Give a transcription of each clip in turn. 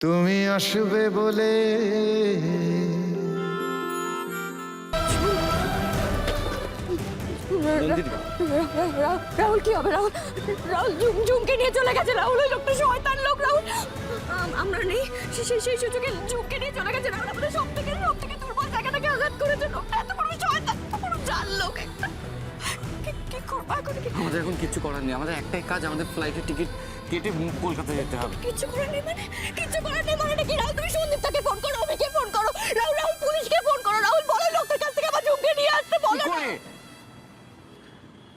তুমি আসবে বলে রাহুল কি হবে? রাহুল রাহুল ঝুমকে নিয়ে চলে গেছে। রাহুল ওই লোকটা শয়তান লোক। রাহুল আমরা নেই সেই সুযোগে ঝুমকে নিয়ে চলে গেছে। রাহুল আমাদের সব থেকে দুর্বল জায়গাটাকে আঘাত করেছে। লোকটা এত বড় শয়তান, এত বড় জাল লোক একটা। কি করবো এখন? আমাদের এখন কিচ্ছু করার নেই। আমাদের একটাই কাজ, আমাদের ফ্লাইটের টিকিট কেটে কলকাতা যেতে হবে। কিছু করার নেই মানে? কিছু করার নেই মানে কি? রাহুল তুমি সন্দীপটাকে ফোন করো, অভিকে ফোন করো, রাহুল পুলিশকে ফোন করো। রাহুল বলো লোকটার কাছ থেকে আমার ঝুমকে নিয়ে আসতে বলো।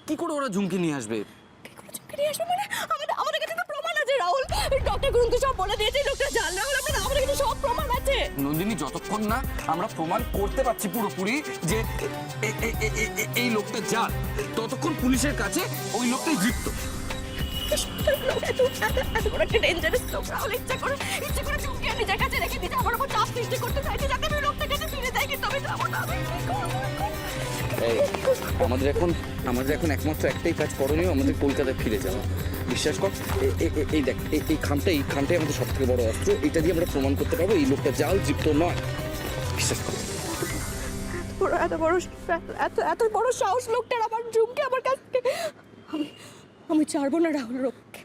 কি করে ওরা ঝুমকি নিয়ে আসবে? আমাদের কাছে তো প্রমাণ আছে রাহুল। ডক্টর গুরুন্তু সব বলে দিয়েছে লোকটা জাল। রাহুল আমাদের কাছে সব প্রমাণ আছে। নন্দিনী, যতক্ষণ না আমরা প্রমাণ করতে পারছি পুরোপুরি যে এই লোকটা জাল, ততক্ষণ পুলিশের কাছে ওই লোকটাই যুক্ত। এত বড় একটা ডেঞ্জারাস লোক রাহুল ইচ্ছা করে ঝুমকে নিজের কাছে রেখে দিতে আমার উপর চাপ সৃষ্টি করতে চাইছে যাতে আমি লোকটার কাছে ফিরে যাই, কিন্তু আমি যাবো না। আমি কি করবো? আমাদের এখন একমাত্র একটাই কাজ করণীয়, আমাদের কলকাতায় ফিরে যাওয়া। বিশ্বাস কর, এই দেখ, এই খামটাই আমাদের সব থেকে বড় অস্ত্র। এটা দিয়ে আমরা প্রমাণ করতে পারবো এই লোকটা জাল, যুক্ত নয়। বিশ্বাস কর। এত বড় সাহস লোকটার আমার ঝুমকে আমার কাছ থেকে। আমি ছাড়বো না রাহুল লোককে।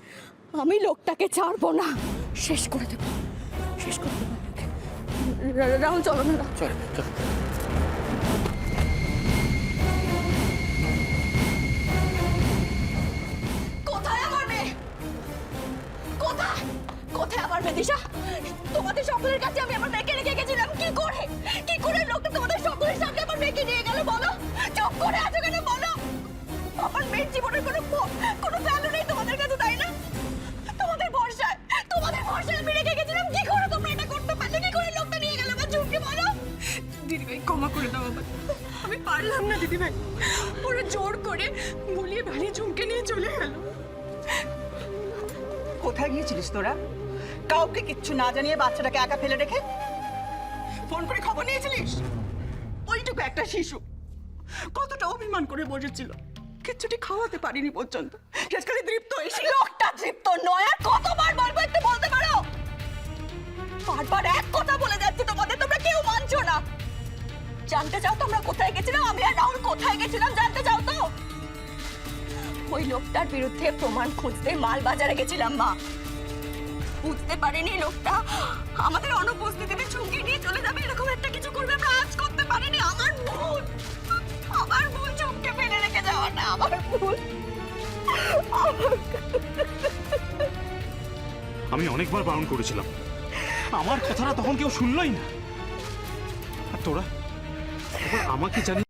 আমি লোকটাকে ছাড়বো না। শেষ করে দেবো। রাহুল চলো না। চল। কোথায় আমার মেয়ে? কোথায় আমার মেয়ে দিশা? তোমাদের সকলের কাছে আমি আমার মেয়েকে রেখে গেছিলাম। কি করে লোকটা তোমাদের সকলের সামনে আমার মেয়েকে নিয়ে গেল বলো? চুপ করে আছো কেন বলো? আমার মেয়ের জীবনের কোনো ভ্যালু নেই তোমাদের কাছে, তাই না? তোমাদের ভরসায় আমি রেখে গেছিলাম। কি করে তোমরা এটা করতে পারলে? কি করে লোকটা নিয়ে গেল আমার ঝুমকে বলো? দিদিভাই ক্ষমা করে দাও আমাকে। আমি পারলাম না দিদিভাই। ওরা জোর করে ভুলিয়ে ভালিয়ে ঝুমকে নিয়ে চলে গেল। কোথায় গিয়েছিলিস তোরা? কাউকে কিচ্ছু না জানিয়ে বাচ্চাটাকে একা ফেলে রেখে ফোন করে খবর নিয়েছিলিস? ওইটুকু একটা শিশু কতটা অভিমান করে বসেছিল, কিচ্ছুটি খাওয়াতে পারিনি পর্যন্ত। শেষকালে তৃপ্ত এসে লোকটা তৃপ্ত নয়। আর কতবার বলবো একটু বলতে পারো? বারবার এক কথা বলে যাচ্ছে তোমাদের, তোমরা কেউ মানছো না। জানতে চাও তোমরা কোথায় গেছিলাম? আমি আর রাহুল কোথায় গেছিলাম জানতে চাও তো? ওই লোকটার বিরুদ্ধে প্রমাণ খুঁজতে মাল বাজারে গেছিলাম মা। বুঝতে পারিনি লোকটা আমাদের অনুপস্থিতিতে ঝুঁকি নিয়ে চলে যাবে, এরকম একটা কিছু করবে আমরা আজ করতে পারিনি। আমার ভুল ঝুঁকে ফেলে রেখে যাওয়া না, আমার ভুল। আমি অনেকবার বারণ করেছিলাম, আমার কথাটা তখন কেউ শুনলই না। আর তোরা আমাকে জানি